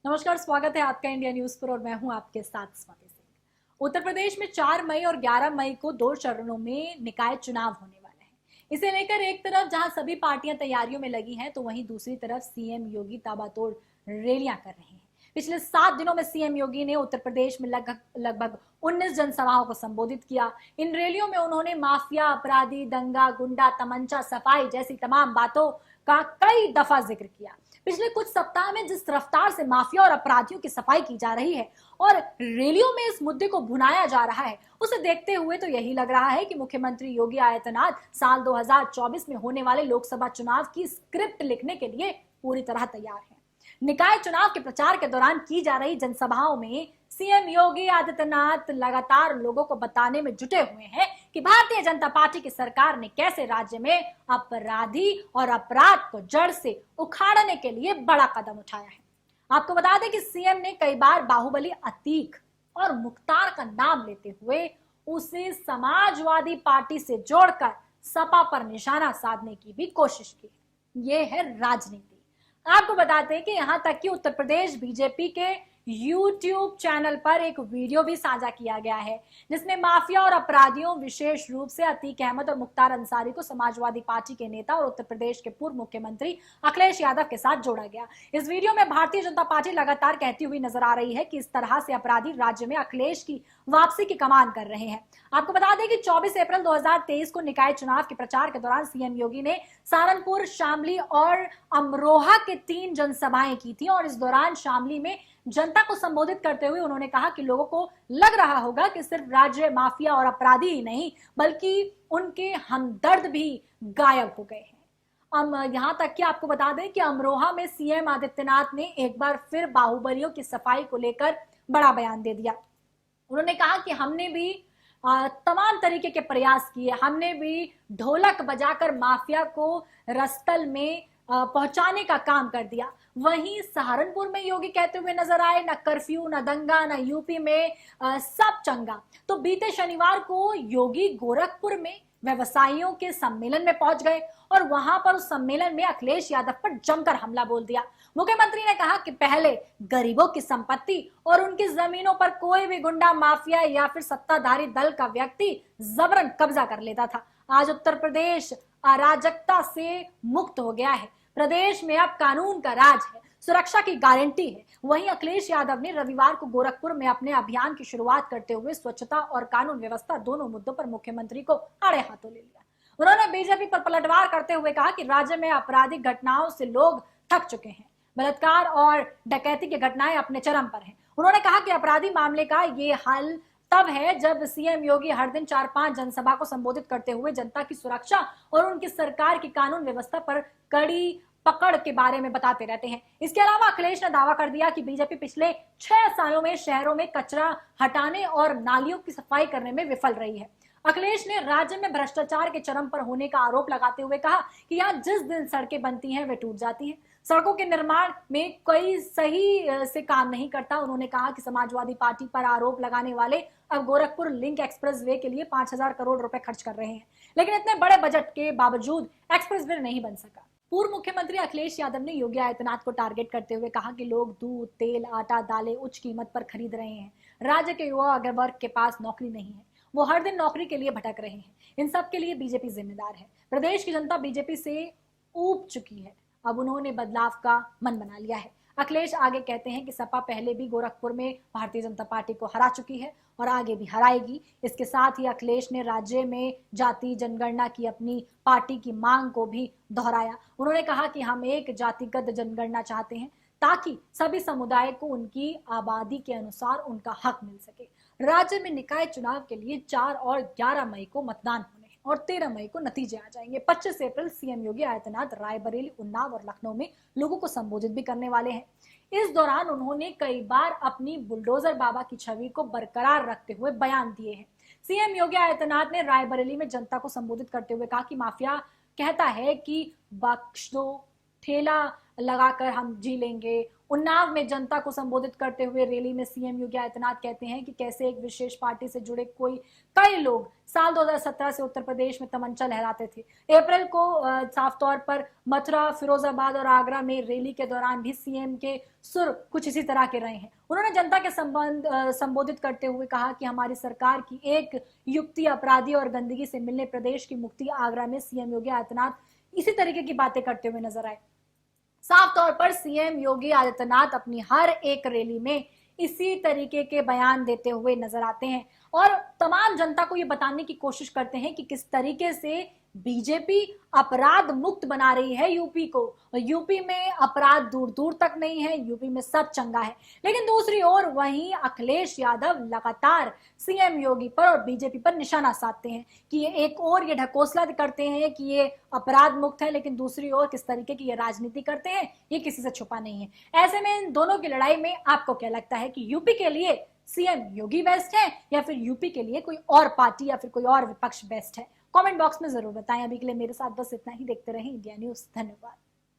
नमस्कार, स्वागत है आपका इंडिया न्यूज पर और मैं हूं आपके साथ स्वाति सिंह। उत्तर प्रदेश में 4 मई और 11 मई को 2 चरणों में निकाय चुनाव होने वाले हैं। इसे लेकर एक तरफ जहां सभी पार्टियां तैयारियों में लगी हैं, तो वहीं दूसरी तरफ सीएम योगी ताबड़तोड़ रैलियां कर रहे हैं। पिछले 7 दिनों में सीएम योगी ने उत्तर प्रदेश में लगभग 19 जनसभाओं को संबोधित किया। इन रैलियों में उन्होंने माफिया, अपराधी, दंगा, गुंडा, तमंचा, सफाई जैसी तमाम बातों का कई दफा जिक्र किया। पिछले कुछ सप्ताह में जिस रफ्तार से माफिया और अपराधियों की सफाई की जा रही है और रैलियों में इस मुद्दे को भुनाया जा रहा है, उसे देखते हुए तो यही लग रहा है कि मुख्यमंत्री योगी आदित्यनाथ साल 2024 में होने वाले लोकसभा चुनाव की स्क्रिप्ट लिखने के लिए पूरी तरह तैयार हैं। निकाय चुनाव के प्रचार के दौरान की जा रही जनसभाओं में सीएम योगी आदित्यनाथ लगातार लोगों को बताने में जुटे हुए हैं कि भारतीय जनता पार्टी की सरकार ने कैसे राज्य में अपराधी और अपराध को जड़ से उखाड़ने के लिए बड़ा कदम उठाया है। आपको बता दें कि सीएम ने कई बार बाहुबली अतीक और मुख्तार का नाम लेते हुए उसे समाजवादी पार्टी से जोड़कर सपा पर निशाना साधने की भी कोशिश की। यह है राजनीति। आपको बताते हैं कि यहां तक कि उत्तर प्रदेश बीजेपी के YouTube चैनल पर एक वीडियो भी साझा किया गया है, जिसमें माफिया और अपराधियों, विशेष रूप से अतीक अहमद और मुख्तार अंसारी को समाजवादी पार्टी के नेता और उत्तर प्रदेश के पूर्व मुख्यमंत्री अखिलेश यादव के साथ जोड़ा गया। इस वीडियो में भारतीय जनता पार्टी लगातार कहती हुई नजर आ रही है कि इस तरह से अपराधी राज्य में अखिलेश की वापसी की कमान कर रहे हैं। आपको बता दें कि 24 अप्रैल 2023 को निकाय चुनाव के प्रचार के दौरान सीएम योगी ने सहारनपुर, शामली और अमरोहा के 3 जनसभाएं की थी और इस दौरान शामली में जनता को संबोधित करते हुए उन्होंने कहा कि लोगों को लग रहा होगा कि सिर्फ राज्य माफिया और अपराधी ही नहीं, बल्कि उनके हमदर्द भी गायब हो गए हैं। यहां तक कि आपको बता दें कि अमरोहा में सीएम आदित्यनाथ ने एक बार फिर बाहुबलियों की सफाई को लेकर बड़ा बयान दे दिया। उन्होंने कहा कि हमने भी तमाम तरीके के प्रयास किए, हमने भी ढोलक बजाकर माफिया को रस्तल में पहुंचाने का काम कर दिया। वहीं सहारनपुर में योगी कहते हुए नजर आए, न कर्फ्यू, न दंगा, न यूपी में सब चंगा। तो बीते शनिवार को योगी गोरखपुर में व्यवसायियों के सम्मेलन में पहुंच गए और वहां पर उस सम्मेलन में अखिलेश यादव पर जमकर हमला बोल दिया। मुख्यमंत्री ने कहा कि पहले गरीबों की संपत्ति और उनकी जमीनों पर कोई भी गुंडा, माफिया या फिर सत्ताधारी दल का व्यक्ति जबरन कब्जा कर लेता था। आज उत्तर प्रदेश अराजकता से मुक्त हो गया है। प्रदेश में अब कानून का राज है, सुरक्षा की गारंटी है। वहीं अखिलेश यादव ने रविवार को गोरखपुर में अपने अभियान की शुरुआत करते हुए स्वच्छता और कानून व्यवस्था दोनों मुद्दों पर मुख्यमंत्री को आड़े हाथों ले लिया। उन्होंने बीजेपी पर पलटवार करते हुए कहा कि राज्य में आपराधिक घटनाओं से लोग थक चुके हैं। बलात्कार और डकैती की घटनाएं अपने चरम पर हैं। उन्होंने कहा कि अपराधी मामले का ये हल तब है जब सीएम योगी हर दिन 4-5 जनसभा को संबोधित करते हुए जनता की सुरक्षा और उनकी सरकार की कानून व्यवस्था पर कड़ी पकड़ के बारे में बताते रहते हैं। इसके अलावा अखिलेश ने दावा कर दिया कि बीजेपी पिछले 6 सालों में शहरों में कचरा हटाने और नालियों की सफाई करने में विफल रही है। अखिलेश ने राज्य में भ्रष्टाचार के चरम पर होने का आरोप लगाते हुए कहा कि यहाँ जिस दिन सड़कें बनती हैं वे टूट जाती हैं। सड़कों के निर्माण में कोई सही से काम नहीं करता। उन्होंने कहा कि समाजवादी पार्टी पर आरोप लगाने वाले अब गोरखपुर लिंक एक्सप्रेस वे के लिए 5,000 करोड़ रुपए खर्च कर रहे हैं, लेकिन इतने बड़े बजट के बावजूद एक्सप्रेस वे नहीं बन सका। पूर्व मुख्यमंत्री अखिलेश यादव ने योगी आदित्यनाथ को टारगेट करते हुए कहा कि लोग दूध, तेल, आटा, दालें उच्च कीमत पर खरीद रहे हैं। राज्य के युवा अगर वर्ग के पास नौकरी नहीं है, वो हर दिन नौकरी के लिए भटक रहे हैं। इन सब के लिए बीजेपी जिम्मेदार है। प्रदेश की जनता बीजेपी से ऊब चुकी है। अब उन्होंने बदलाव का मन बना लिया है। अखिलेश आगे कहते हैं कि सपा पहले भी गोरखपुर में भारतीय जनता पार्टी को हरा चुकी है और आगे भी हराएगी। इसके साथ ही अखिलेश ने राज्य में जाति जनगणना की अपनी पार्टी की मांग को भी दोहराया। उन्होंने कहा कि हम एक जातिगत जनगणना चाहते हैं ताकि सभी समुदाय को उनकी आबादी के अनुसार उनका हक मिल सके। राज्य में निकाय चुनाव के लिए 4 और 11 मई को मतदान होने हैं और 13 मई को नतीजे आ जाएंगे। 25 अप्रैल सीएम योगी आदित्यनाथ रायबरेली, उन्नाव और लखनऊ में लोगों को संबोधित भी करने वाले हैं। इस दौरान उन्होंने कई बार अपनी बुलडोजर बाबा की छवि को बरकरार रखते हुए बयान दिए हैं। सीएम योगी आदित्यनाथ ने रायबरेली में जनता को संबोधित करते हुए कहा कि माफिया कहता है कि बख्श दो, ठेला लगाकर हम जी लेंगे। उन्नाव में जनता को संबोधित करते हुए रैली में सीएम योगी आदित्यनाथ कहते हैं कि कैसे एक विशेष पार्टी से जुड़े कई लोग साल 2017 से उत्तर प्रदेश में तमंचा लहराते थे। अप्रैल को साफ तौर पर मथुरा, फिरोजाबाद और आगरा में रैली के दौरान भी सीएम के सुर कुछ इसी तरह के रहे हैं। उन्होंने जनता के संबोधित करते हुए कहा कि हमारी सरकार की एक युक्ति अपराधी और गंदगी से मिलने प्रदेश की मुक्ति। आगरा में सीएम योगी आदित्यनाथ इसी तरीके की बातें करते हुए नजर आए। साफ तौर पर सीएम योगी आदित्यनाथ अपनी हर एक रैली में इसी तरीके के बयान देते हुए नजर आते हैं और तमाम जनता को ये बताने की कोशिश करते हैं कि किस तरीके से बीजेपी अपराध मुक्त बना रही है यूपी को। यूपी में अपराध दूर दूर तक नहीं है, यूपी में सब चंगा है। लेकिन दूसरी ओर वहीं अखिलेश यादव लगातार सीएम योगी पर और बीजेपी पर निशाना साधते हैं कि ये एक और ये ढकोसला करते हैं कि ये अपराध मुक्त है, लेकिन दूसरी ओर किस तरीके की ये राजनीति करते हैं ये किसी से छुपा नहीं है। ऐसे में इन दोनों की लड़ाई में आपको क्या लगता है कि यूपी के लिए सीएम योगी बेस्ट है या फिर यूपी के लिए कोई और पार्टी या फिर कोई और विपक्ष बेस्ट है? कमेंट बॉक्स में जरूर बताएं। अभी के लिए मेरे साथ बस इतना ही। देखते रहें इंडिया न्यूज। धन्यवाद।